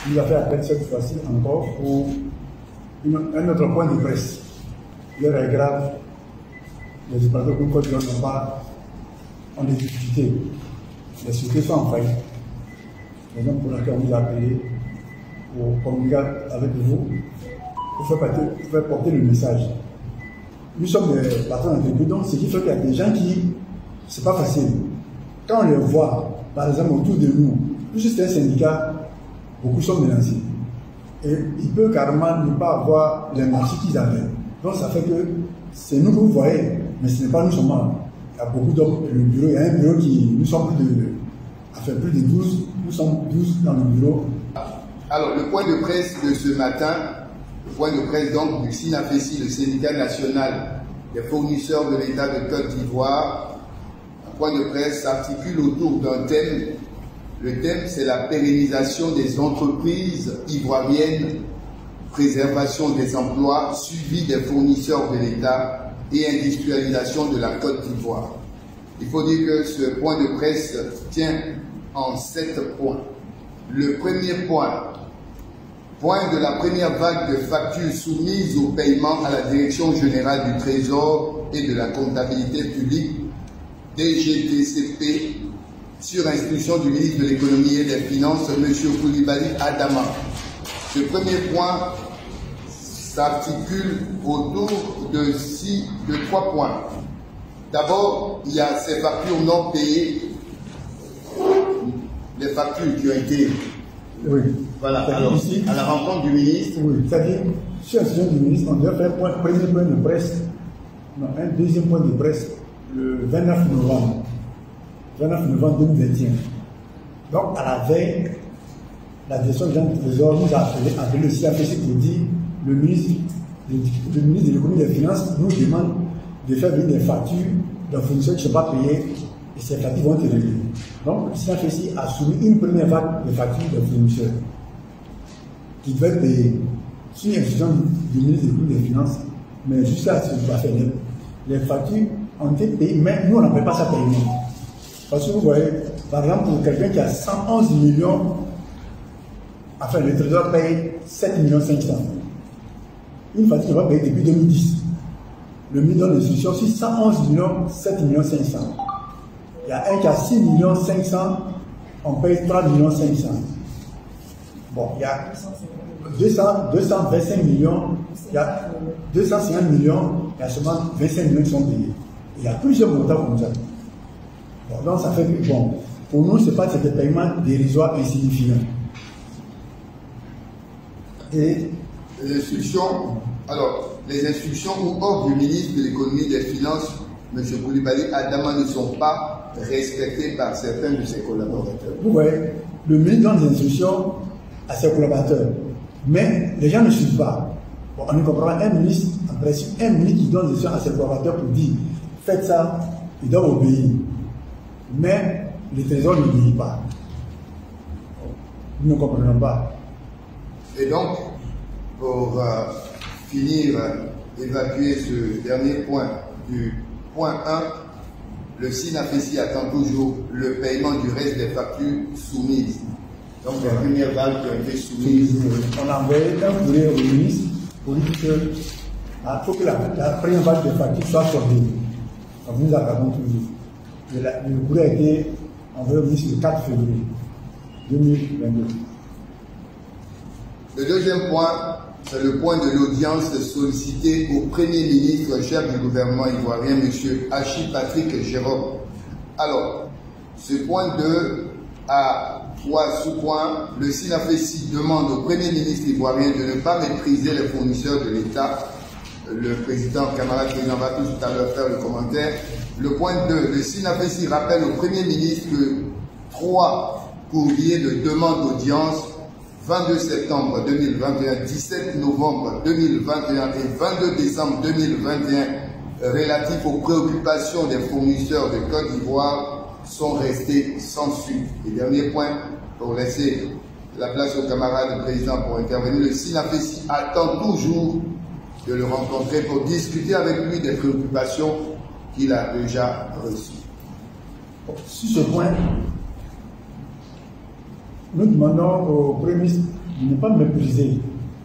Il nous a fait appel cette fois-ci encore pour un autre point de presse. L'heure est grave. Les opérateurs de Côte d'Ivoire ont des difficultés. Les sociétés sont en faillite. C'est donc pour laquelle on vous a appelé pour communiquer avec vous, pour faire porter le message. Nous sommes des patrons d'entreprise, donc ce qui fait qu'il y a des gens qui, c'est pas facile. Quand on les voit, par exemple, autour de nous, plus c'est un syndicat, beaucoup sont mélangés. Et ils peuvent carrément ne pas avoir les marchés qu'ils avaient. Donc ça fait que c'est nous que vous voyez, mais ce n'est pas nous seulement. Il y a beaucoup d'hommes, le bureau, il y a un bureau qui, nous sommes plus de 12, nous sommes 12 dans le bureau. Alors, le point de presse de ce matin, le point de presse donc du SINAFESI, le syndicat national des fournisseurs de l'État de Côte d'Ivoire, un point de presse s'articule autour d'un thème. Le thème, c'est la pérennisation des entreprises ivoiriennes, préservation des emplois, suivi des fournisseurs de l'État et industrialisation de la Côte d'Ivoire. Il faut dire que ce point de presse tient en 7 points. Le premier point de la première vague de factures soumises au paiement à la Direction générale du Trésor et de la comptabilité publique, DGTCP, sur instruction du ministre de l'Économie et des Finances, M. Coulibaly Adama. Ce premier point s'articule autour de 3 points. D'abord, il y a ces factures non payées, les factures qui ont été... Oui. Voilà, alors ici, à la rencontre du ministre... Oui, c'est-à-dire, sur l'instruction du ministre, on doit faire un premier point de presse, non, un deuxième point de presse, le 29 novembre. 2021. Donc, à la veille, la direction du Trésor nous a appelé le SINAFESI pour dire le ministre de l'Économie et des Finances nous demande de faire venir des factures d'un fournisseur qui ne sont pas payés et ces factures vont être réglées. Donc, le SINAFESI a soumis une première vague de factures d'un fournisseur qui devait être payé sur l'instruction du ministre de l'Économie et des Finances, mais jusqu'à ce que je vais faire les factures ont été payées, mais nous on n'en paye pas ça paiement. Parce que vous voyez, par exemple, pour quelqu'un qui a 111 millions, enfin, le Trésor paye 7 millions 500. Une facture va payer depuis 2010. Le ministre donne l'instruction sur 111 millions, 7 millions 500. Il y a un qui a 6 millions 500, on paye 3 millions 500. Bon, il y a 225 millions, il y a 250 millions, il y a seulement 25 millions qui sont payés. Il y a plusieurs montants comme ça. Bon, donc ça fait que, bon, pour nous, ce n'est pas des paiements dérisoires insignifiants. Et les instructions, alors, les instructions ou ordres du ministre de l'Économie et des Finances, M. Coulibaly Adama, ne sont pas respectés par certains de ses collaborateurs. Vous voyez, le ministre donne des instructions à ses collaborateurs, mais les gens ne suivent pas. Bon, on y comprend un ministre, en principe, un ministre qui donne des instructions à ses collaborateurs pour dire faites ça, ils doivent obéir. Mais le Trésor ne dit pas. Nous ne comprenons pas. Et donc, pour finir, évacuer ce dernier point du point 1, le SINAFESI attend toujours le paiement du reste des factures soumises. Donc, les premières vagues qui ont été soumises. On a envoyé un courrier au ministre pour dire que faut que la première vague des factures soit soldée. Nous attendons toujours. Le courrier a été envoyé au ministre le 4 février 2022. Le deuxième point, c'est le point de l'audience sollicitée au Premier ministre chef du gouvernement ivoirien, M. Hachi Patrick Jérôme. Alors, ce point 2 a 3 sous-points. Le SINAFESI demande au Premier ministre ivoirien de ne pas mépriser les fournisseurs de l'État. Le camarade président va tout à l'heure faire le commentaire. Le point 2, le SINAFESI rappelle au Premier ministre que 3 courriers de demande d'audience, 22 septembre 2021, 17 novembre 2021 et 22 décembre 2021, relatifs aux préoccupations des fournisseurs de Côte d'Ivoire, sont restés sans suite. Et dernier point, pour laisser la place au camarade président pour intervenir, le SINAFESI attend toujours de le rencontrer pour discuter avec lui des préoccupations qu'il a déjà reçues. Sur ce point, nous demandons au Premier ministre de ne pas mépriser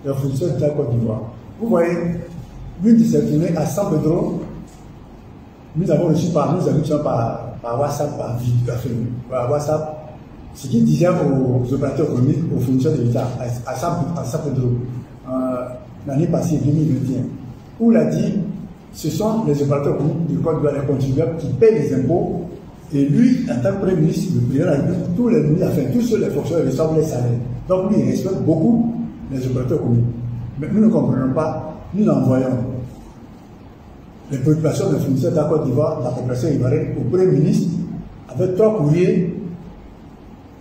les fournisseurs de la Côte d'Ivoire. Vous voyez, l'une de ces tournées à San Pedro, nous avons reçu par WhatsApp, par WhatsApp, ce qu'il disait aux opérateurs économiques, aux fournisseurs de l'État à San Pedro, l'année passée, 2021, où il a dit ce sont les opérateurs économiques de Côte d'Ivoire, les contribuables qui payent les impôts, et lui, en tant que Premier ministre, le président de la République, tous les ministres, enfin, tous ceux les fonctionnaires reçoivent les salaires. Donc lui, il respecte beaucoup les opérateurs économiques. Mais nous ne comprenons pas, nous envoyons les préoccupations des fournisseurs de la Côte d'Ivoire, la population ivoirienne, au Premier ministre, avec 3 courriers,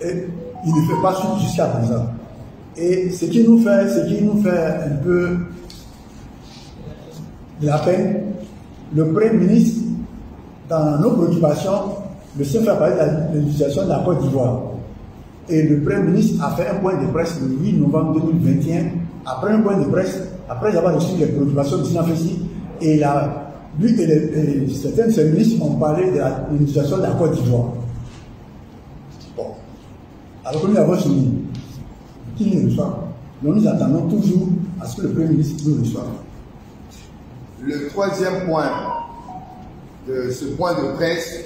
et il ne fait pas suite jusqu'à présent. Et ce qui nous fait un peu de la peine, le Premier ministre, dans nos préoccupations, le chef a parlé de l'utilisation de la Côte d'Ivoire. Et le Premier ministre a fait un point de presse le 8 novembre 2021, après un point de presse, après avoir reçu les préoccupations de Sinafessi, et lui et certains de ses ministres ont parlé de l'utilisation de la Côte d'Ivoire. Bon. Alors que nous avons soumis, qui nous reçoit. Donc nous attendons toujours à ce que le Premier ministre nous reçoive. Le troisième point de ce point de presse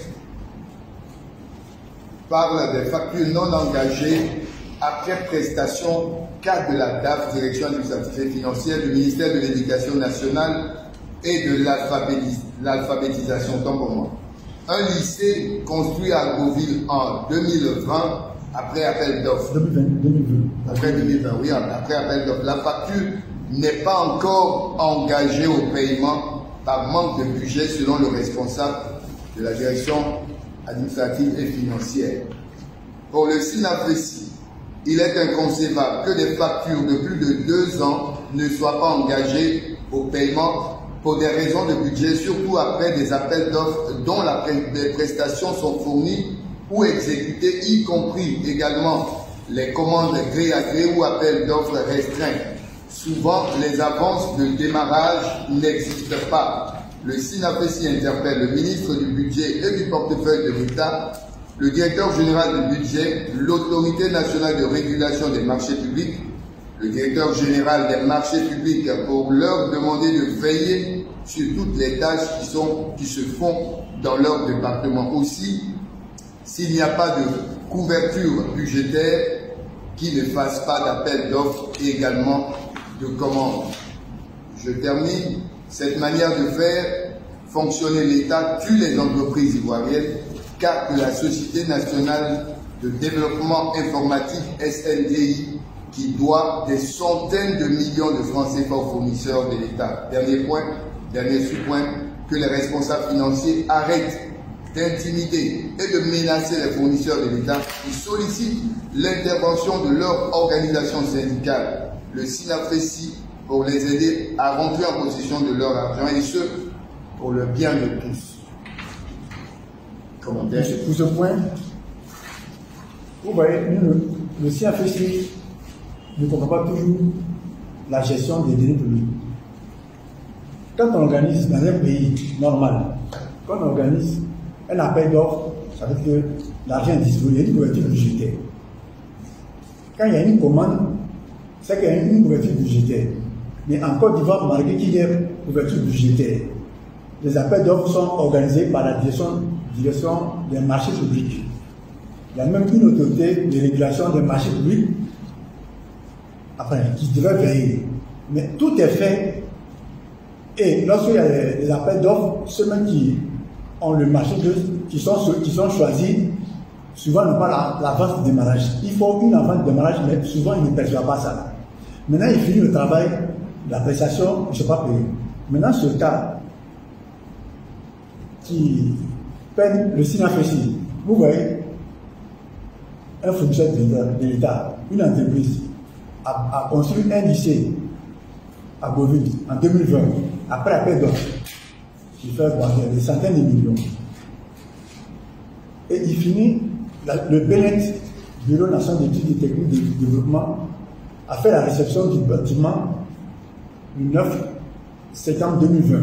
parle des factures non engagées après prestation cadre de la DAF, Direction administrative et financière du ministère de l'Éducation nationale et de l'alphabétisation. Tant pour moi. Un lycée construit à Beauville en 2020 après appel d'offres. 2020. Après 2020, oui, après appel d'offres. La facture n'est pas encore engagée au paiement par manque de budget selon le responsable de la direction administrative et financière. Pour le SINAFESI, il est inconcevable que des factures de plus de 2 ans ne soient pas engagées au paiement pour des raisons de budget, surtout après des appels d'offres dont les prestations sont fournies ou exécutées, y compris également les commandes gré à gré ou appels d'offres restreints. Souvent, les avances de démarrage n'existent pas. Le SINAFESI interpelle le ministre du Budget et du portefeuille de l'État, le directeur général du budget, l'autorité nationale de régulation des marchés publics, le directeur général des marchés publics pour leur demander de veiller sur toutes les tâches qui se font dans leur département. Aussi, s'il n'y a pas de couverture budgétaire, qu'ils ne fassent pas d'appel d'offres et également de commandes. Je termine. Cette manière de faire fonctionner l'État tue les entreprises ivoiriennes, car que la Société nationale de développement informatique SNDI, qui doit des centaines de millions de francs CFA aux fournisseurs de l'État. Dernier sous-point, que les responsables financiers arrêtent d'intimider et de menacer les fournisseurs de l'État qui sollicitent l'intervention de leur organisation syndicale, le SINAFESI, pour les aider à rentrer en possession de leur argent, et ce, pour le bien de tous. Commentaire. Pour ce point, vous voyez, le SINAFESI ne comprend pas toujours la gestion des deniers publics. Quand on organise dans un pays normal, quand on organise un appel d'offres, ça veut dire que l'argent est disponible, il y a une couverture budgétaire. Quand il y a une commande, c'est qu'il y a une couverture budgétaire. Mais en Côte d'Ivoire, malgré qu'il y ait une couverture budgétaire, les appels d'offres sont organisés par la direction des marchés publics. Il y a même une autorité de régulation des marchés publics qui devrait veiller. Mais tout est fait. Et lorsqu'il y a des appels d'offres, ceux-mêmes qui ont le marché, qui sont choisis, souvent n'ont pas l'avance de démarrage. Il faut une avance de démarrage, mais souvent ils ne perçoivent pas ça. Maintenant, il finit le travail, la prestation, je ne sais pas payer. Maintenant, ce cas qui peine le SINAFESI, vous voyez, un fournisseur de l'État, une entreprise, a construit un lycée à Beauville en 2020, après appel d'offres, qui fait des centaines de millions. Et il finit, le BNET, Bureau national d'études et techniques de développement, a fait la réception du bâtiment le 9 septembre 2020.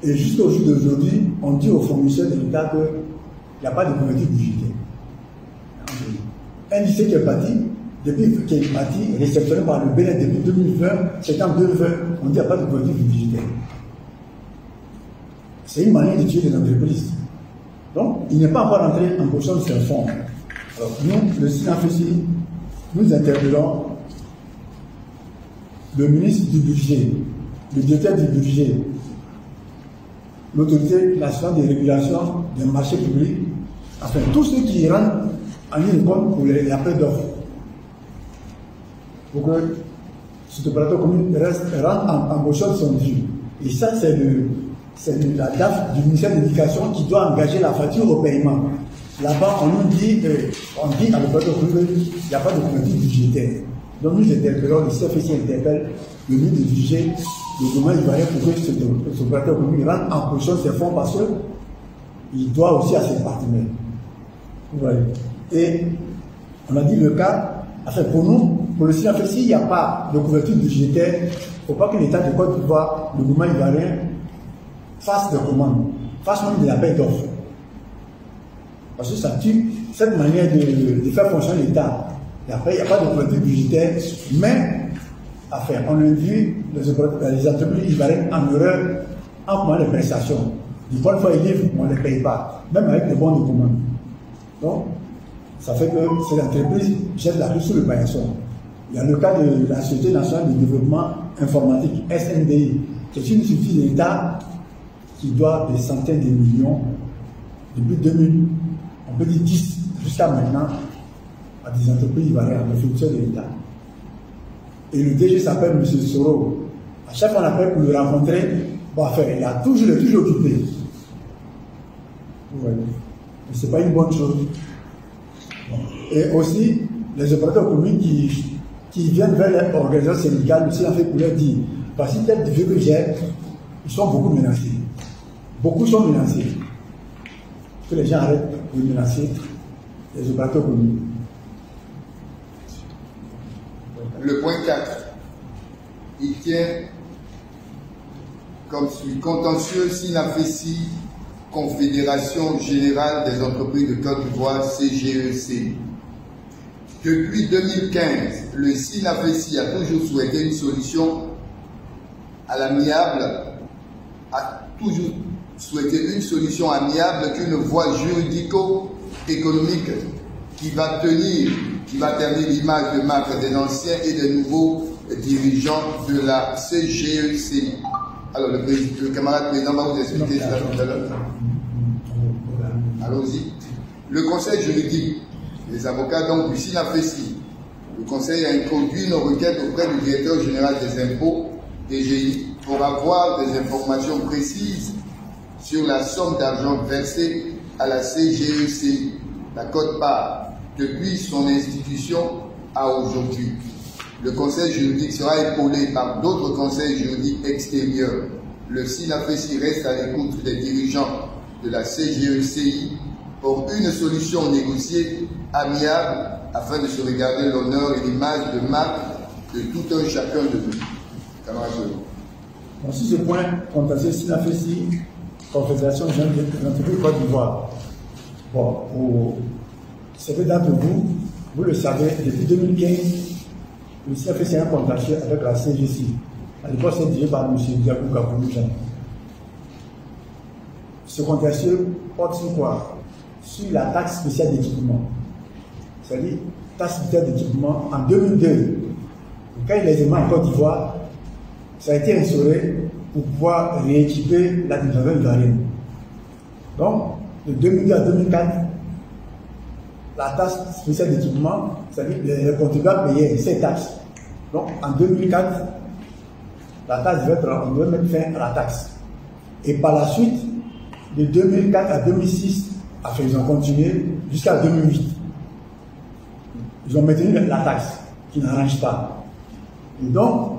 Et jusqu'au jour d'aujourd'hui, on dit aux fournisseurs de l'État qu'il n'y a pas de couverture budgétaire. un lycée qui est bâti, réceptionné par le Bénin depuis 2020, septembre 2020, on dit qu'il n'y a pas de politique budgétaire. C'est une manière de tuer les entreprises. Donc, il n'est pas encore entré en possession de ces fonds. Alors, nous, le SINAFESI, nous interpellons le ministre du budget, le directeur du budget, l'autorité nationale de régulation des marchés publics, enfin, tous ceux qui rentrent en ligne de compte pour les appels d'offres. Pour que cet opérateur commune rentre en possession de son dû. Et ça, c'est la DAF du ministère de l'Éducation qui doit engager la facture au paiement. Là-bas, on nous dit, à l'opérateur commune qu'il n'y a pas de politique budgétaire. Donc nous interpellons, le CFC interpelle le ministre du budget, le gouvernement ivoirien pour que cet opérateur commune rentre en possession de ses fonds parce qu'il doit aussi à ses partenaires. Vous voyez. Et on a dit le cas, enfin pour nous, pour le SINAFESI, il n'y a pas de couverture budgétaire. Il ne faut pas que l'État de Côte d'Ivoire, le gouvernement ivoirien, fasse des commandes, fasse même des appels d'offres. Parce que ça tue cette manière de faire fonctionner l'État. Et après, il n'y a pas de couverture budgétaire, mais enfin, on induit les entreprises ivoiriennes en erreur en commandant les prestations. Des fois, ils livrent, on ne les paye pas, même avec des bons de commande. Donc, ça fait que ces entreprises jettent la clé sous le paillasson. Il y a le cas de la Société nationale de développement informatique, SNDI, qui est une société d'État qui doit des centaines de millions depuis 2000, on peut dire 10 jusqu'à maintenant, à des entreprises ivoiriennes, des fournisseurs de l'État. Et le DG s'appelle M. Soro. À chaque fois qu'on appelle pour le rencontrer, bon, enfin, il est toujours occupé. Vous voyez. Mais ce n'est pas une bonne chose. Bon. Et aussi, les opérateurs communs qui viennent vers l'organisation syndicale, aussi en fait pour leur dire, parce que tel vieux que j'ai, ils sont beaucoup menacés. Beaucoup sont menacés. Que les gens arrêtent de menacer les opérateurs communs. Le point 4, il tient comme suit. Contentieux SINAFESI, Confédération Générale des Entreprises de Côte d'Ivoire, CGEC. Depuis 2015, le SINAFESI a toujours souhaité une solution à l'amiable, qu'une voie juridico-économique qui va tenir l'image de marque des anciens et des nouveaux dirigeants de la CGEC. Alors, le camarade président va vous expliquer cela tout à l'heure. Allons-y. Le conseil juridique, les avocats donc du SINAFESI, le conseil a introduit une requête auprès du directeur général des impôts, DGI, pour avoir des informations précises sur la somme d'argent versée à la CGEC, la quote-part, depuis son institution à aujourd'hui. Le conseil juridique sera épaulé par d'autres conseils juridiques extérieurs. Le SINAFESI reste à l'écoute des dirigeants de la CGECI pour une solution négociée amiable afin de se regarder l'honneur et l'image de marque de tout un chacun de nous. Camarade. Bon, sur ce point, contentieux SINAFESI, Confédération Générale des Entreprises de Côte d'Ivoire. Bon, pour certains d'entre vous, vous le savez, depuis 2015, le SINAFESI a un contentieux avec la CGC. À l'époque, c'est dirigé par M. Diakou Kapoulou-Jean. Ce contentieux porte sur quoi? Sur la taxe spéciale d'équipement. C'est-à-dire, taxe spéciale d'équipement en 2002. Quand il est émis en Côte d'Ivoire, ça a été instauré pour pouvoir rééquiper l'administration ivoirienne. Donc, de 2002 à 2004, la taxe spéciale d'équipement, c'est-à-dire les contribuables payaient ces taxes. Donc, en 2004, la taxe on devait mettre fin à la taxe. Et par la suite, de 2004 à 2006, enfin, ils ont continué jusqu'à 2008. Ils ont maintenu la taxe, qui n'arrange pas. Et donc,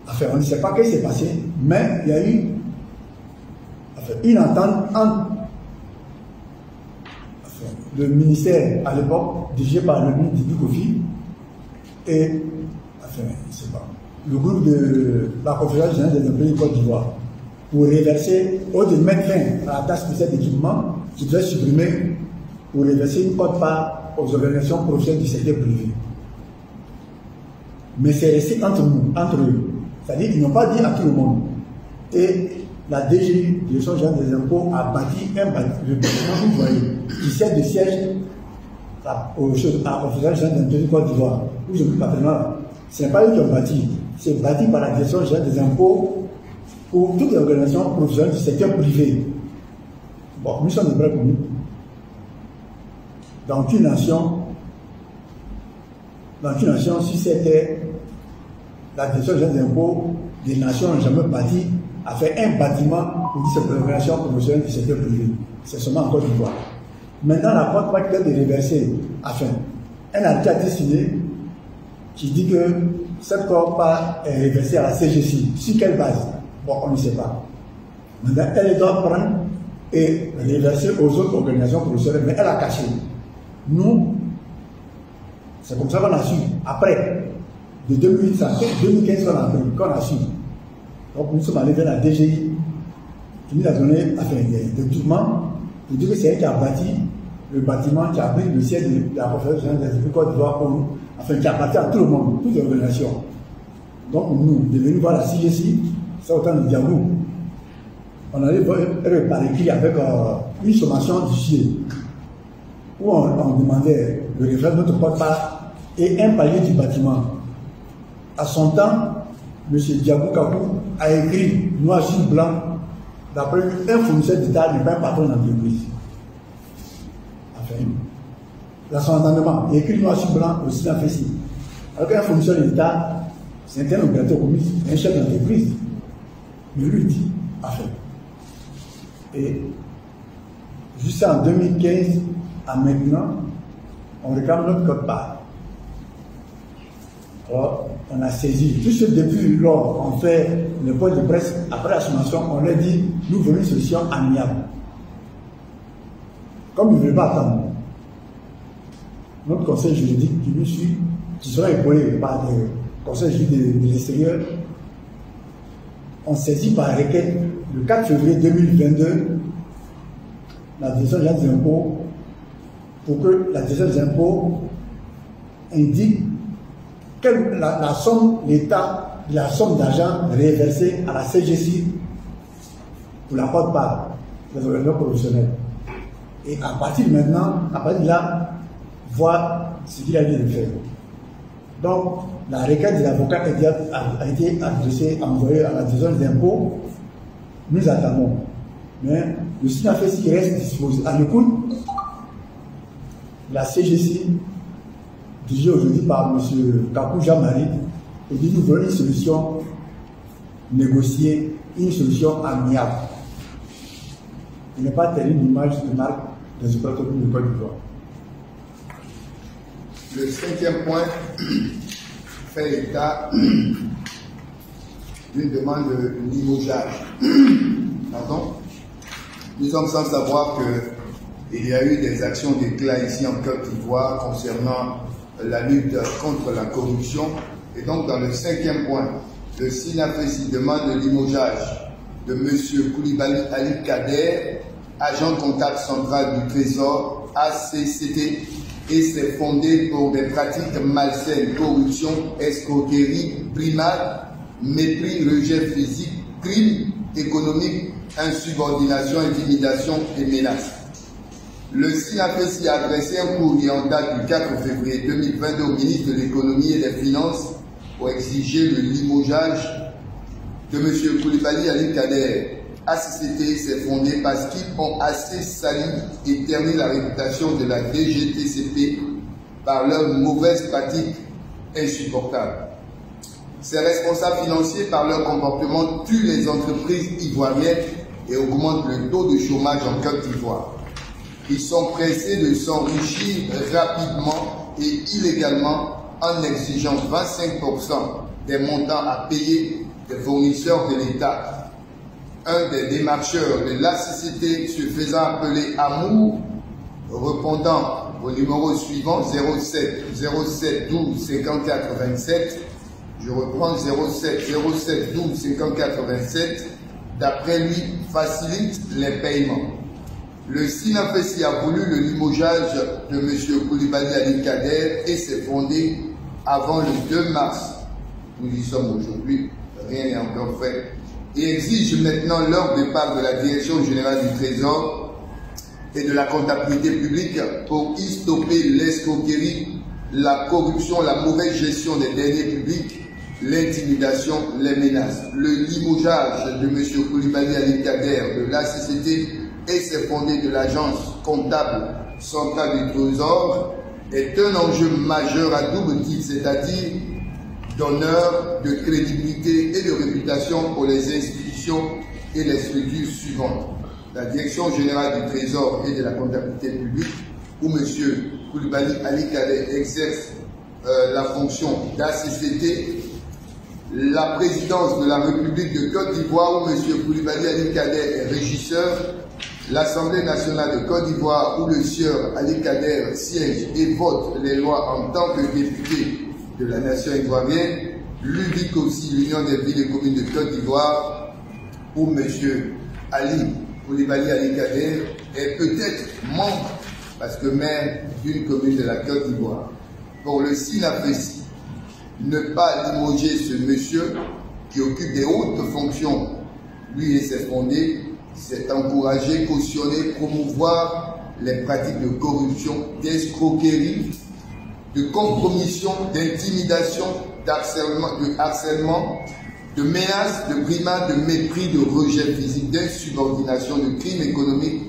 enfin, on ne sait pas ce qui s'est passé, mais il y a eu une entente entre le ministère à l'époque, dirigé par le ministre Didier Kofi, et le groupe de la Confédération Générale des Entreprises de Côte d'Ivoire, pour reverser, au lieu de mettre fin à la taxe spéciale d'équipement, qui devait supprimer pour reverser une quote-part aux organisations professionnelles du secteur privé. Mais c'est resté entre nous, entre eux. C'est-à-dire qu'ils n'ont pas dit à tout le monde. Et la DGI, Direction générale des impôts, a bâti le bâtiment que vous voyez, qui sert de siège au Festival général de Côte d'Ivoire, où je m'occupe actuellement. Ce n'est pas eux qui ont bâti, c'est bâti par la Direction générale des impôts pour toutes les organisations professionnelles du secteur privé. Bon, nous sommes des vrais communs. Dans une nation, si c'était la Direction générale des impôts, les nations n'ont jamais bâti, a fait un bâtiment pour dire cette organisation professionnelle du secteur privé. C'est seulement en Côte d'Ivoire. Maintenant, la Côte va peut-être réverser, enfin, un article a été signé qui dit que cette Côte-part est réversée à la CGC. Sur quelle base? Bon, on ne sait pas. Maintenant, elle doit prendre et réverser aux autres organisations professionnelles, mais elle a caché. Nous, c'est comme ça qu'on a su. Après, de 2008 à 2015 qu'on a su. Donc nous sommes allés vers la DGI qui nous a donné des documents pour dire que c'est elle qui a bâti le bâtiment qui a pris le siège de la conférence générale des Côte d'Ivoire pour nous, enfin qui a bâti à tout le monde, toutes les organisations. Donc nous, de venir voir la CGC, c'est autant de Diabou. On allait par écrit avec une sommation du fichier où on demandait le référent de notre porte-part et un palier du bâtiment. À son temps, M. Diabou Kakou a écrit noir sur blanc d'après un fournisseur d'État n'est pas un patron d'entreprise. Enfin, là, son entendement, il écrit noir sur blanc aussi dans FECI. Alors qu'un fournisseur d'État, c'est un opérateur commis, un chef d'entreprise. Mais lui dit, enfin. Et jusqu'en 2015 à maintenant, on réclame notre code-part. Alors, on a saisi, juste depuis lors, on fait le point de presse, après la sommation, on leur dit, nous voulons une solution amiable. Comme ils ne veulent pas attendre, notre conseil juridique qui nous suit, qui sera épaulé par le conseil juridique de l'extérieur, on saisit par requête le 4 février 2022 la Direction générale des impôts pour que la Direction des impôts indique la somme, l'État, la somme d'argent réversée à la CGC pour la quote-part des organisations professionnelles. Et à partir de maintenant, à partir de là, voir ce qu'il a lieu de faire. Donc, la requête de l'avocat a été adressée, envoyée à la Direction des impôts. Nous attendons. Mais le SINAFESI reste disposé. À l'écoute, la CGC, dirigée aujourd'hui par M. Kakou Jean-Marie, et dit nous voulons une solution négociée, une solution amiable. Il n'est pas terrible l'image de marque des opérateurs de Côte d'Ivoire. Le cinquième point fait état d'une demande de limogeage. Pardon? Nous sommes sans savoir qu'il y a eu des actions d'éclat ici en Côte d'Ivoire concernant la lutte contre la corruption. Et donc, dans le cinquième point, le SINAFESI demande le limogeage de M. Koulibaly Ali Kader, agent comptable central du Trésor, ACCT, et c'est fondé pour des pratiques malsaines, corruption, escroquerie, brimade, mépris, rejet physique, crime économique, insubordination, intimidation et menace. Le SINAFESI a adressé un courrier en date du 4 février 2022 au ministre de l'Économie et des Finances pour exiger le limogeage de M. Koulibaly Ali Kader. ACCT s'est fondé parce qu'ils ont assez sali et terni la réputation de la DGTCP par leurs mauvaises pratiques insupportables. Ces responsables financiers, par leur comportement, tuent les entreprises ivoiriennes et augmentent le taux de chômage en Côte d'Ivoire. Ils sont pressés de s'enrichir rapidement et illégalement en exigeant 25% des montants à payer des fournisseurs de l'État. Un des démarcheurs de l'ACCT se faisant appeler Amour, répondant au numéro suivant 07 12 54 27. Je reprends 07 12 54 27. D'après lui, facilite les paiements. Le SINAFESI a voulu le limogeage de M. Koulibaly Ali Kader et s'est fondé avant le 2 mars. Nous y sommes aujourd'hui, rien n'est encore fait. Et exige maintenant leur départ de la Direction générale du Trésor et de la comptabilité publique pour y stopper l'escroquerie, la corruption, la mauvaise gestion des deniers publics, l'intimidation, les menaces. Le limogeage de M. Koulibaly Ali Kader de l'ACCT et s'est fondé de l'agence comptable centrale du Trésor est un enjeu majeur à double titre, c'est-à-dire d'honneur, de crédibilité et de réputation pour les institutions et les structures suivantes. La Direction générale du Trésor et de la comptabilité publique, où M. Koulibaly Ali Kader exerce la fonction d'ACCT, la présidence de la République de Côte d'Ivoire, où M. Koulibaly Ali Kader est régisseur, l'Assemblée nationale de Côte d'Ivoire, où le sieur Ali Kader siège et vote les lois en tant que député de la nation ivoirienne, l'UDIC aussi, l'Union des villes et communes de Côte d'Ivoire, où M. Ali Koulibaly Ali Kader est peut-être membre, parce que maire d'une commune de la Côte d'Ivoire. Pour le SINAFESI, ne pas limoger ce monsieur qui occupe des hautes fonctions, lui et ses fondés, c'est encourager, cautionner, promouvoir les pratiques de corruption, d'escroquerie, de compromission, d'intimidation, de harcèlement, de menaces, de brimades, de mépris, de rejet physique, d'insubordination, de crimes économiques,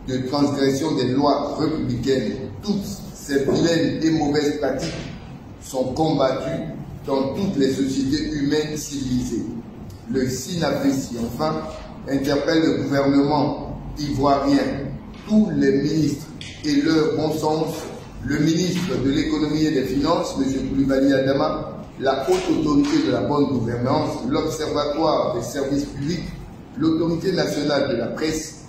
de transgression des lois républicaines. Toutes ces vilaines et mauvaises pratiques sont combattues dans toutes les sociétés humaines civilisées. Le SINAFESI, enfin, interpelle le gouvernement ivoirien, tous les ministres et leur bon sens, le ministre de l'économie et des finances, M. Koulibaly Adama, la haute autorité de la bonne gouvernance, l'observatoire des services publics, l'autorité nationale de la presse,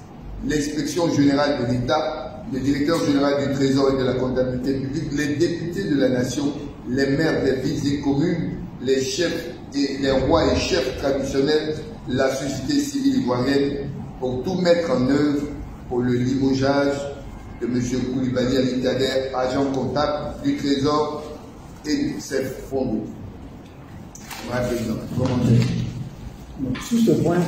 l'inspection générale de l'État, le directeur général du Trésor et de la comptabilité publique, les députés de la nation, les maires des villes et communes, les chefs et les rois et chefs traditionnels, la société civile ivoirienne, pour tout mettre en œuvre pour le limogeage de M. Koulibaly Ali Kader, agent comptable du Trésor et de ses fonds. Sur ce point,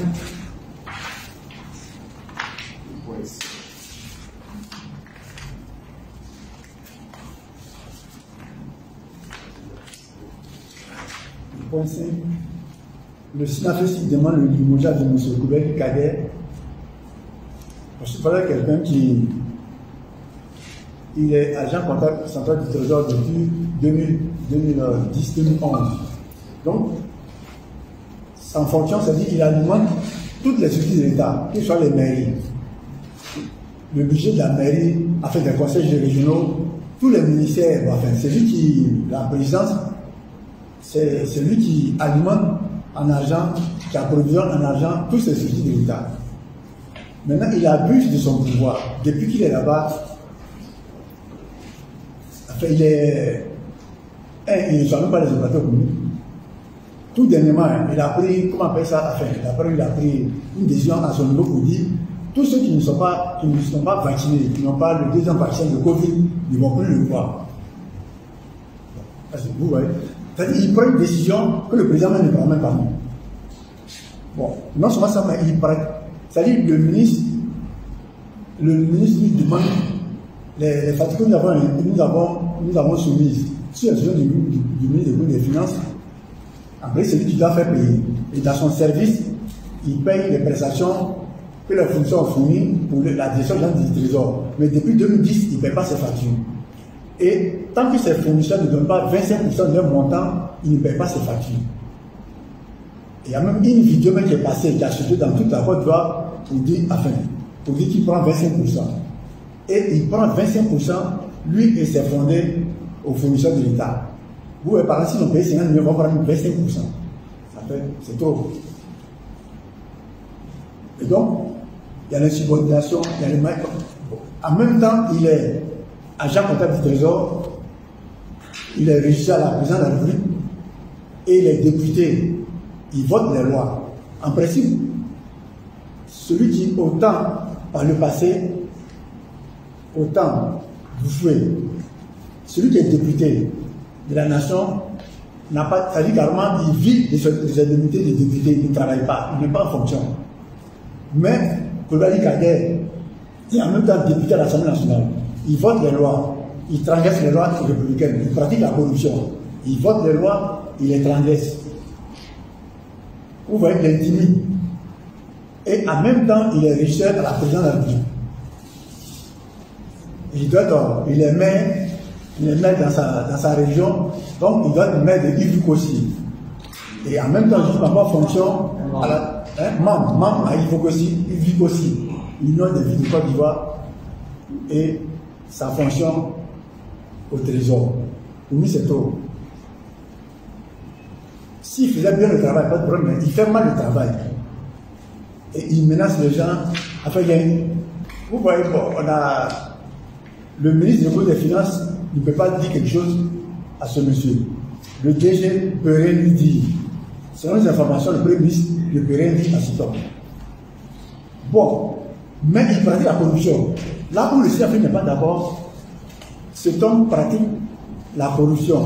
le SINAFESI demande le limogeage de M. Koulibaly Kader. Parce que voilà quelqu'un qui est agent comptable central du Trésor depuis 2010-2011. Donc, sa fonction, c'est-à-dire qu'il alimente toutes les structures de l'État, que ce soit les mairies, le budget de la mairie, enfin des conseils régionaux, tous les ministères, enfin, c'est lui qui, la présidence, c'est lui qui alimente en argent, qui approvisionne en argent toutes ces structures de l'État. Maintenant, il abuse de son pouvoir. Depuis qu'il est là-bas, enfin, il ne s'en pas les opérateurs communs. Tout dernièrement, il a pris, comment on appelle ça, enfin, il a pris une décision à son niveau pour dire tous ceux qui ne sont pas vaccinés, qui n'ont pas le deuxième vaccin de Covid, ils ne vont plus le voir. Vous voyez, c'est-à-dire qu'il prend une décision que le président ne prend même pas. Bon, non seulement ça, mais il prend. C'est-à-dire le ministre lui demande les fatigues que nous avons soumises sur la décision du ministre des Finances. Après, c'est lui qui doit faire payer. Et dans son service, il paye les prestations que les fournisseurs ont fournies pour la direction du Trésor. Mais depuis 2010, il ne paye pas ses factures. Et tant que ces fournisseurs ne donnent pas 25% de leur montant, il ne paye pas ses factures. Il y a même une vidéo qui est passée, qui a chuté dans toute la Côte d'Ivoire pour dire qu'il prend 25%. Et il prend 25%, lui et ses fondés aux fournisseurs de l'État. Vous voyez, par exemple, si on paye 50 millions, on va prendre 25%. C'est trop. Et donc, il y a l'insubordination, il y a les mails. En même temps, il est agent comptable du Trésor, il est régisseur à la présidence de la République, et les députés, ils votent les lois. En principe, celui qui, autant par le passé, au temps du fouet, celui qui est député de la nation n'a pas, ça dit carrément, il vit des indemnités de député, il ne travaille pas, il n'est pas en fonction. Mais, Koulibaly Kader, il est en même temps député à l'Assemblée nationale. Il vote les lois, il transgresse les lois républicaines, il pratique la corruption. Il vote les lois, il les transgresse. Vous voyez, il est timide. Et en même temps, il est régisseur à la présidence de la République. Il est maire dans sa région, donc il doit être maire de Yves Kossi. Et en même temps, il n'a pas fonction à la membre à Yves Kossi, l'Union des villes de Côte d'Ivoire, et sa fonction au Trésor. Pour lui, c'est trop. S'il faisait bien le travail, pas de problème, mais il fait mal le travail. Et il menace les gens à faire gagner. Vous voyez, bon, on a le ministre des Finances ne peut pas dire quelque chose à ce monsieur. Le DG ne peut rien lui dire. Selon les informations, le Premier ministre ne peut rien dire à cet homme. Bon, mais il pratique la corruption. Là où le CFI n'est pas d'accord, cet homme pratique la corruption.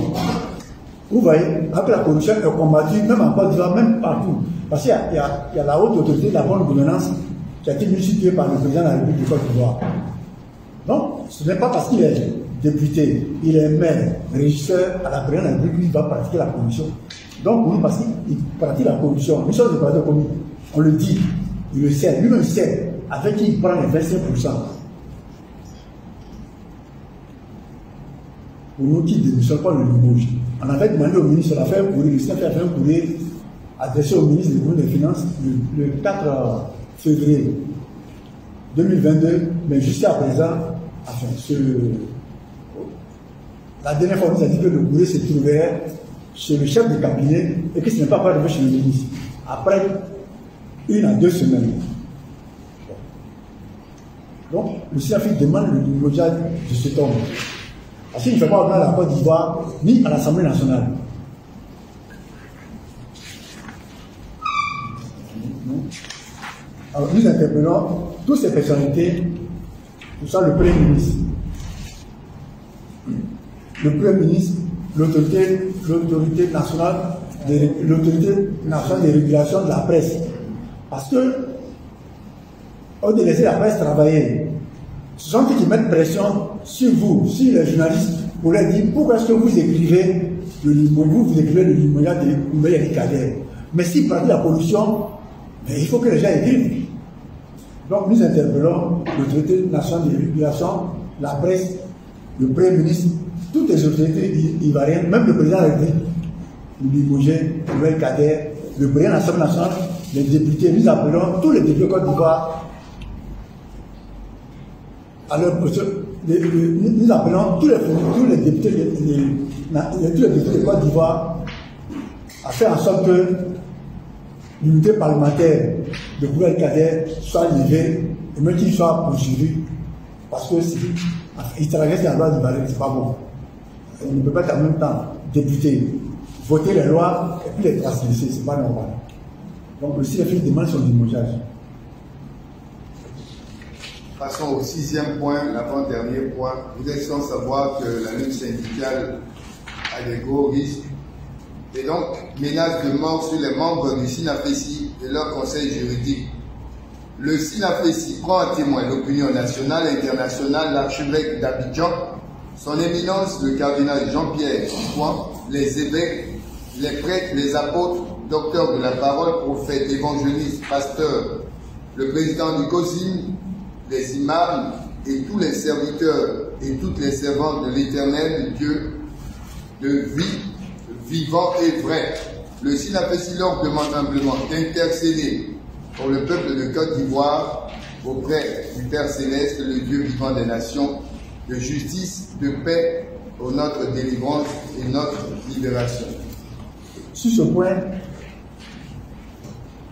Vous voyez, après la corruption est combattue, même en Côte d'Ivoire, même partout. Parce qu'il y a la haute autorité de la bonne gouvernance qui a été multipliée par le président de la République de Côte d'Ivoire. Donc, ce n'est pas parce qu'il est député, il est maire, régisseur à la présidence de la République qu'il va pratiquer la corruption. Donc, oui, parce qu'il pratique la corruption. Une chose de pratique comme on le dit, il le sait, lui-même sait, avec qui il prend les 25%. Pour nous qui ne démissionnent pas le Limoges. On avait demandé au ministre de l'Affaires courrier, le CFA a fait un courrier adressé au ministre des Finances le 4 février 2022, mais jusqu'à présent, enfin, la dernière fois, on nous a dit que le courrier se trouvait chez le chef de cabinet et que ce n'est pas arrivé chez le ministre. Après 1 à 2 semaines. Donc, le CFI demande le limogeage de cet homme. Parce qu'il ne fait pas honneur à la Côte d'Ivoire ni à l'Assemblée nationale. Alors, nous interpellons toutes ces personnalités, tout ça le Premier ministre. Le Premier ministre, l'autorité nationale de régulation de la presse. Parce que, au lieu de laisser la presse travailler, ce sont eux qui mettent pression sur vous, sur les journalistes, pour leur dire pourquoi est-ce que vous écrivez le limogeage de Koulibaly Kader. Mais s'ils pratiquent la pollution, il faut que les gens écrivent. Donc nous interpellons l'autorité nationale de régulation, la presse, le Premier ministre, toutes les autorités ivoiriennes, même le président de la République, le limogé, Koulibaly Kader, le président de l'Assemblée nationale, les députés, nous appelons tous les députés de Côte d'Ivoire. Alors, nous appelons tous les députés de Côte d'Ivoire à faire en sorte que l'unité parlementaire de Koulibaly Kader soit levée et même qu'il soit poursuivi. Parce que il traverse la loi d'Ivoire, c'est pas bon. On ne peut pas être en même temps député, voter les lois et puis les transgresser, c'est pas normal. Donc le CFI demande son limogeage. Passons au 6e point, l'avant-dernier point. Vous êtes sans savoir que la lutte syndicale a des gros risques et donc menace de mort sur les membres du SINAFESI et leur conseil juridique. Le SINAFESI prend à témoin l'opinion nationale et internationale, l'archevêque d'Abidjan, son éminence le cardinal Jean-Pierre Chicoin, les évêques, les prêtres, les apôtres, docteurs de la parole, prophètes, évangélistes, pasteurs, le président du COSIM, les imams et tous les serviteurs et toutes les servantes de l'Éternel Dieu de vie, vivant et vrai. Le SINAFESI leur demande humblement d'intercéder pour le peuple de Côte d'Ivoire auprès du Père Céleste, le Dieu vivant des nations, de justice, de paix pour notre délivrance et notre libération. Sur ce point,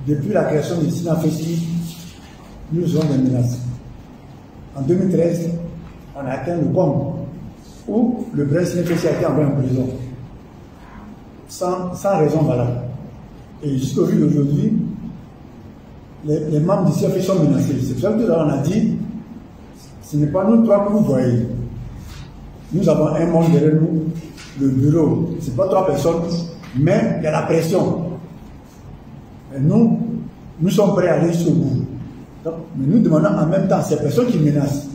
depuis la création du SINAFESI, nous avons des menaces. En 2013, on a atteint le comble où le président SINAFESI a été envoyé en prison sans raison valable. Et jusqu'au jour d'aujourd'hui, les membres du SINAFESI sont menacés. C'est pour ça que on a dit Ce n'est pas nous trois que vous voyez. Nous avons un monde derrière nous, le bureau. Ce n'est pas 3 personnes, mais il y a la pression. Et nous sommes prêts à aller jusqu'au bout. Donc, mais nous demandons en même temps ces personnes qui menacent.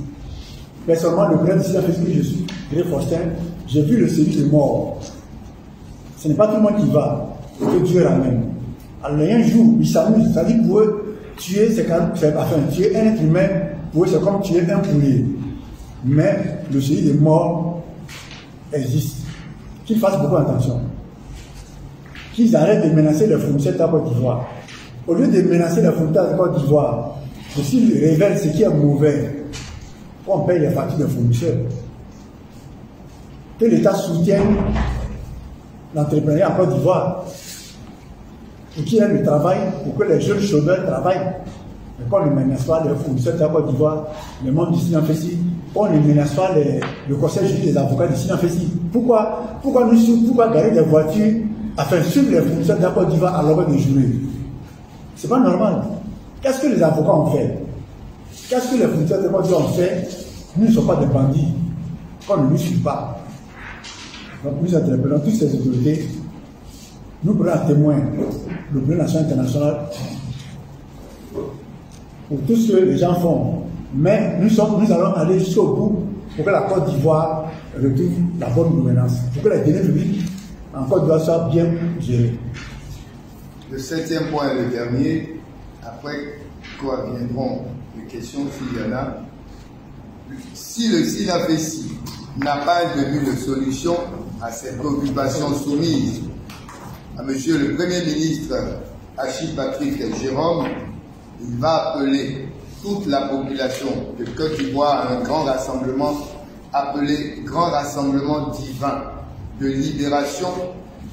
Personnellement, le président de Sinafési que je suis, Gré Faustin, j'ai vu le série de morts. Ce n'est pas tout le monde qui va, que Dieu ramène. Alors, un jour, ils s'amusent. C'est-à-dire pour eux, tuer, tuer un être humain, pour eux, c'est comme tuer un poulet. Mais le série de morts existe. Qu'ils fassent beaucoup attention. Qu'ils arrêtent de menacer les fournisseurs de la Côte d'Ivoire. Au lieu de menacer les fournisseurs de la Côte d'Ivoire, s'ils révèlent ce qui est mauvais, on paye les factures des fournisseurs. Que l'État soutienne l'entrepreneuriat en Côte d'Ivoire et qu'il y ait le travail pour que les jeunes chômeurs travaillent. Mais qu'on ne menace pas les fournisseurs de la Côte d'Ivoire, les membres du Sinafési, qu'on ne menace pas le conseil juridique des avocats du Sinafési. Pourquoi garer des voitures afin de suivre les fournisseurs de la Côte d'Ivoire à l'heure de journée? C'est pas normal. Qu'est-ce que les avocats ont fait? Qu'est-ce que les fournisseurs de la Côte d'Ivoire ont fait? Nous ne sommes pas des bandits. Qu'on ne nous suit pas. Donc nous interpellons toutes ces autorités. Nous prenons à témoin le plan national international pour tout ce que les gens font. Mais nous allons aller jusqu'au bout pour que la Côte d'Ivoire retrouve la bonne gouvernance. Pour que les deniers publics en Côte d'Ivoire soient bien gérés. Le 7e point est le dernier. Après quoi viendront les questions s'il y en a. Si le Sinafési n'a pas devenu de solution à ces préoccupations soumises à Monsieur le Premier ministre Achille Patrick Jérôme, il va appeler toute la population de Côte d'Ivoire à un grand rassemblement appelé Grand Rassemblement Divin de libération,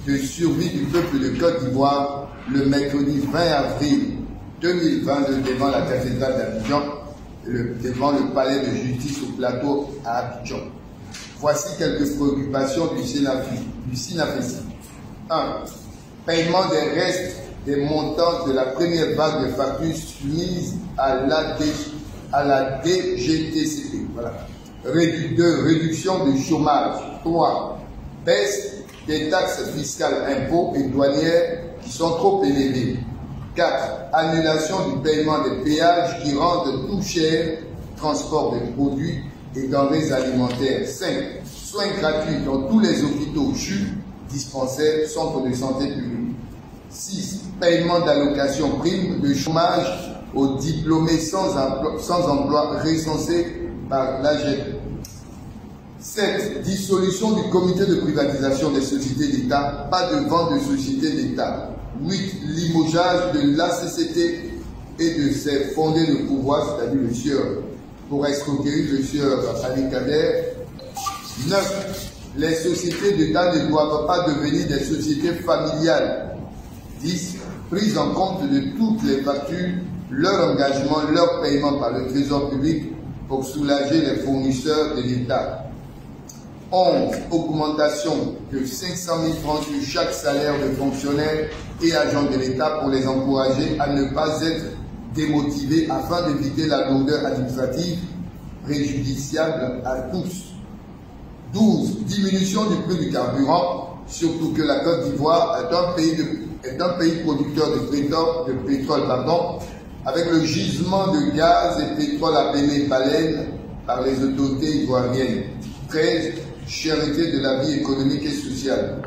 de survie du peuple de Côte d'Ivoire le mercredi 20 avril 2022 devant la cathédrale d'Abidjan, devant le palais de justice au plateau à Abidjan. Voici quelques préoccupations du Sinafési. 1. Paiement des restes des montants de la première vague de factures soumises à la DGTCP. Voilà. 2. Réduction du chômage. 3. Baisse des taxes fiscales, impôts et douanières qui sont trop élevées. 4. Annulation du paiement des péages qui rendent tout cher, transport des produits et denrées alimentaires. 5. Soins gratuits dans tous les hôpitaux, CHU, dispensaires, centres de santé publics. 6. Paiement d'allocations primes de chômage aux diplômés sans emploi recensés par l'AGEP. 7. Dissolution du comité de privatisation des sociétés d'État, pas de vente de sociétés d'État. 8. Limogeage de l'ACCT et de ses fondés de pouvoir, c'est-à-dire le sieur pour escroquerie, le sieur Ali Kader. 9. Les sociétés d'État ne doivent pas devenir des sociétés familiales. 10. Prise en compte de toutes les factures, leur engagement, leur paiement par le Trésor public pour soulager les fournisseurs de l'État. 11. Augmentation de 500 000 francs sur chaque salaire de fonctionnaires et agents de l'État pour les encourager à ne pas être démotivés afin d'éviter la lourdeur administrative préjudiciable à tous. 12. Diminution du prix du carburant, surtout que la Côte d'Ivoire est un pays producteur de pétrole, avec le gisement de gaz et pétrole appelé baleine par les autorités ivoiriennes. 13. Cherté de la vie économique et sociale.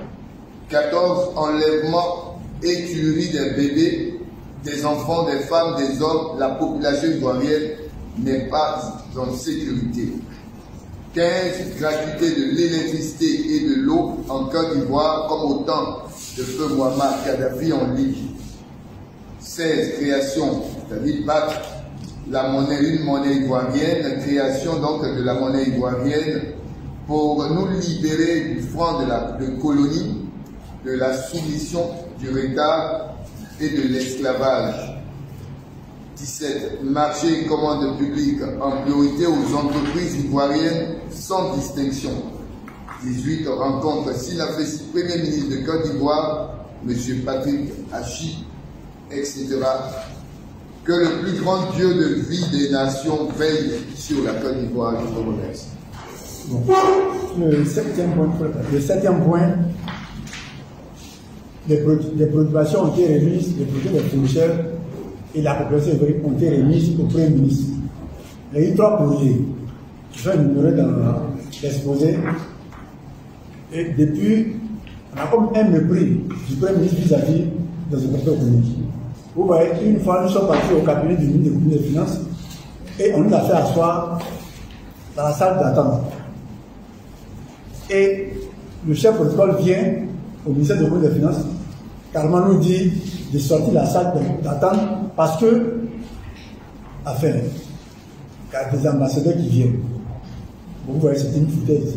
14. Enlèvement et tuerie des bébés, des enfants, des femmes, des hommes. La population ivoirienne n'est pas en sécurité. 15. Gratuité de l'électricité et de l'eau en Côte d'Ivoire, comme au temps de feu Muammar Kadhafi en Libye. 16. Création, c'est-à-dire battre la monnaie, une monnaie ivoirienne, création donc de la monnaie ivoirienne pour nous libérer du franc de colonie, de la soumission du retard et de l'esclavage. 17. Marché et commande publique en priorité aux entreprises ivoiriennes sans distinction. 18. Rencontre Sinafési, Premier ministre de Côte d'Ivoire, M. Patrick Achille, etc. Que le plus grand Dieu de vie des nations veille sur la Côte d'Ivoire. Je vous remercie. Bon. Le septième point, les préoccupations ont été remises, les produits des fournisseurs et la population ont été remises au Premier ministre. Il y a eu 3 courriers qui sont énumérés dans l'exposé. Et depuis, on a comme un mépris du Premier ministre vis-à-vis de ce secteur économique. Vous voyez, une fois, nous sommes partis au cabinet du ministre des Finances et on nous a fait asseoir dans la salle d'attente. Et le chef protocole vient au ministère des Finances, carrément nous dit de sortir de la salle d'attente parce que, enfin, il y a des ambassadeurs qui viennent. Vous voyez, c'est une foutaise.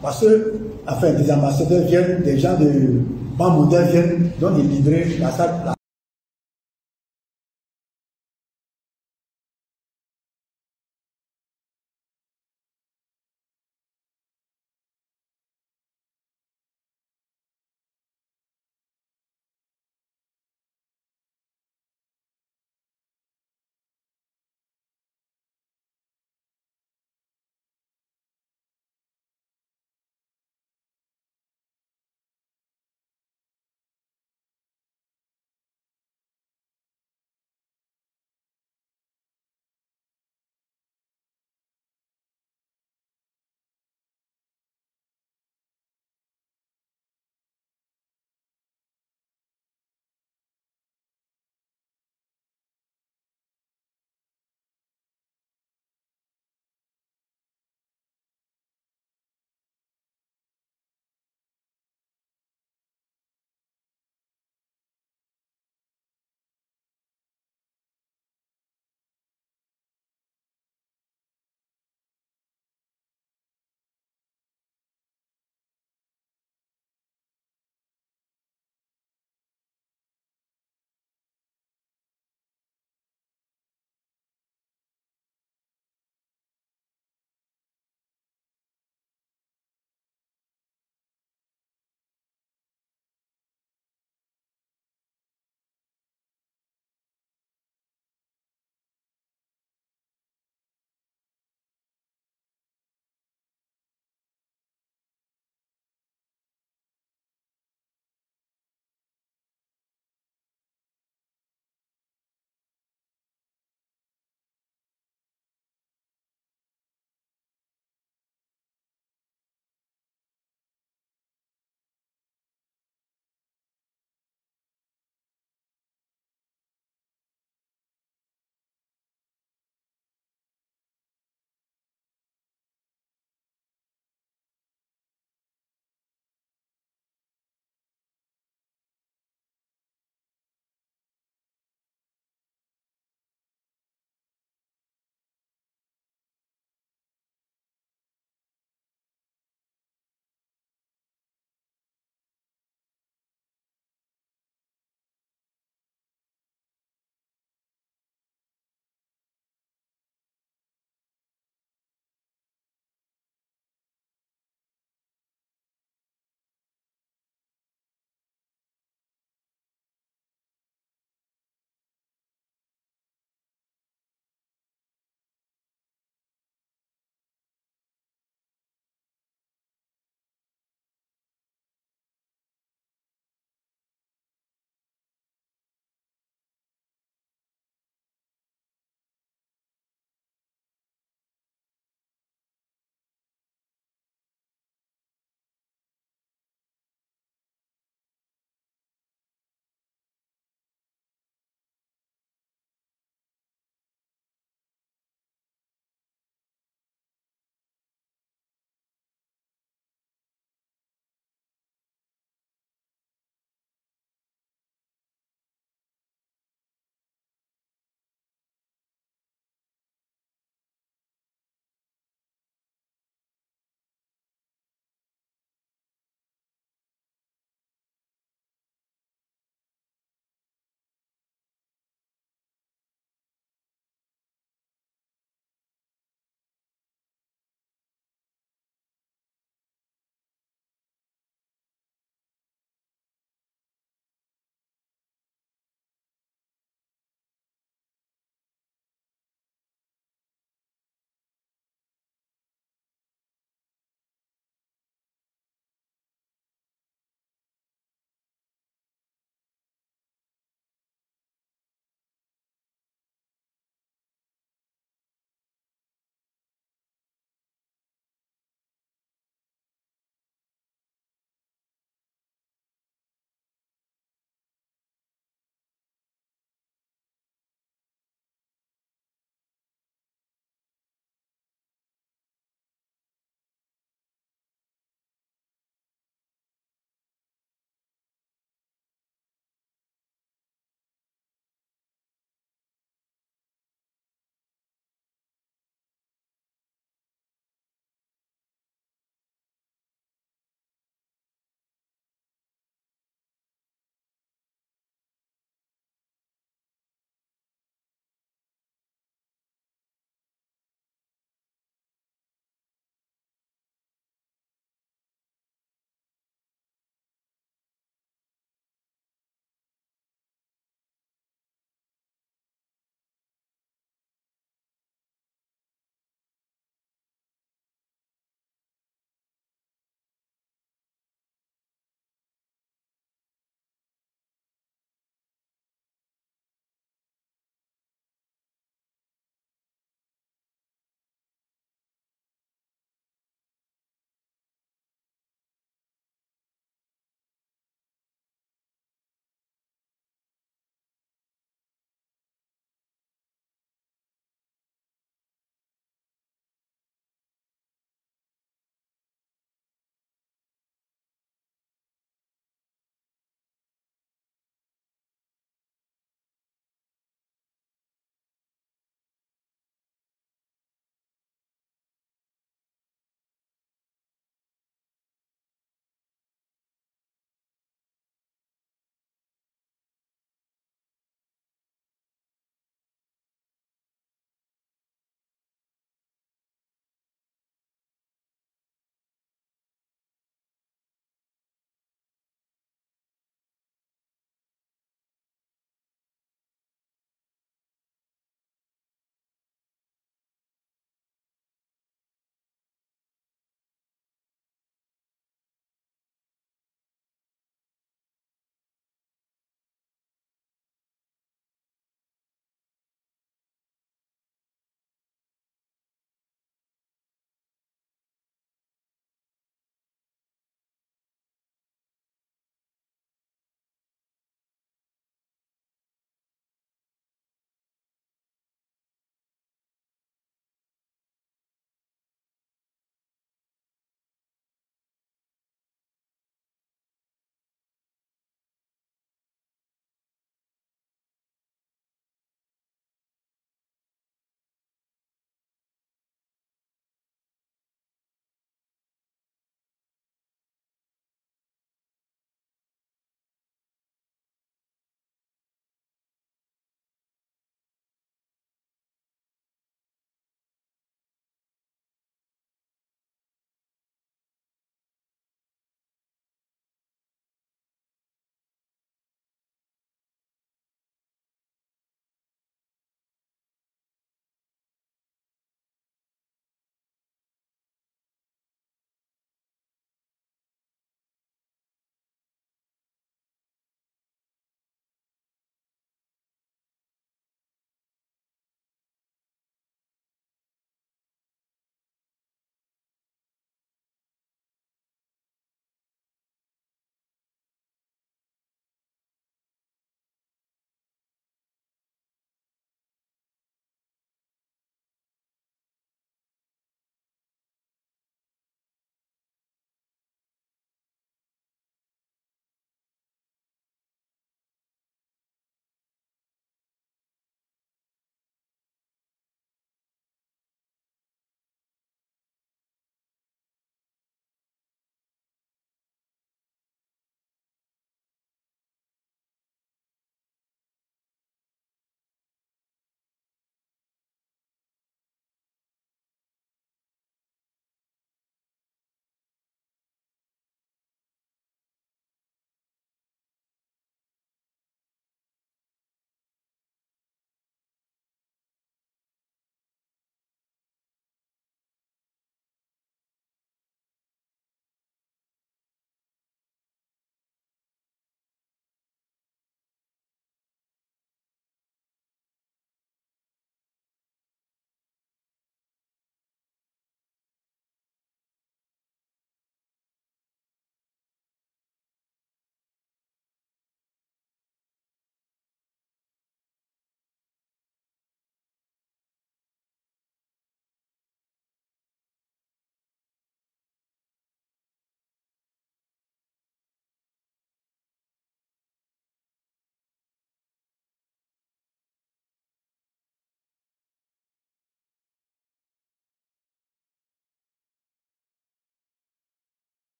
Parce que, enfin, des ambassadeurs viennent, des gens de banques mondiales viennent, donc ils livrent la salle.